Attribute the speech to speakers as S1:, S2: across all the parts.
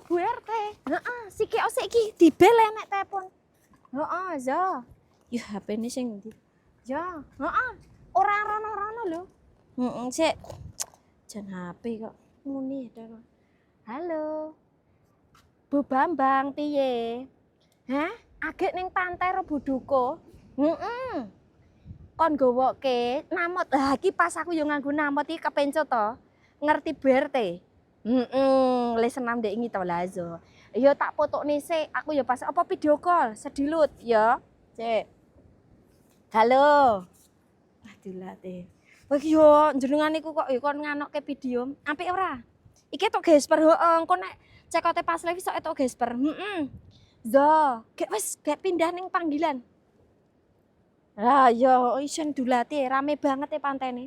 S1: Bu RT. Heeh, siki iki dibel nek telepon. Heeh, ya. Ya HP-ne sing ndi? Ya, heeh. Ora rono-rono lho. Heeh, sik. Jan HP kok muni to. Halo. Bu Bambang piye? Hah? Agek ning pantai ro Buduko? Heeh. Kon gowoke namot. Lah iki pas aku yo nganggo namot iki kepencut to. Ngerti BRT? Le senam ndek iki to lah zo. Yo tak fotokne sik, aku yo pas apa video call sedilut ya. Cek. Halo. Aduh late. Wah iki yo jenengan niku kok yo kon nganokke video. Apik ora? Iki tok gesper heeh, engko nek cekote pas live iso etok gesper. Zo, gek pindah ning panggilan. Lah yo isen dulate rame banget e pantene.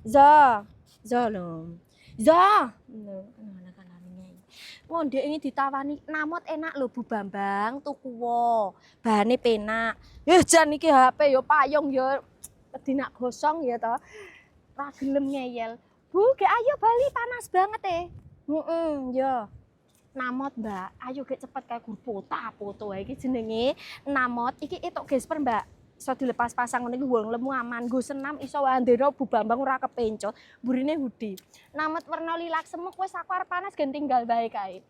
S1: Zo lho. Zo. Mondek ini ditawani namot enak lho Bu Bambang, tuku wo. Bahane penak. Jan iki HP yo payung yo dinak gosong ya to. Ra gelem ngeyel. Bu, gek ayo bali panas banget e. Yo. Namot Mbak, ayo gek cepet kayak gur foto iki jenenge namot iki etok gesper Mbak. Iso dilepas pasang ngene iki wong lemu aman, nggo senam iso wandena Bu Bambang ora kepencot, burine hoodie. Namot warna lilac semuk wis aku arep panas gen tinggal bae kae.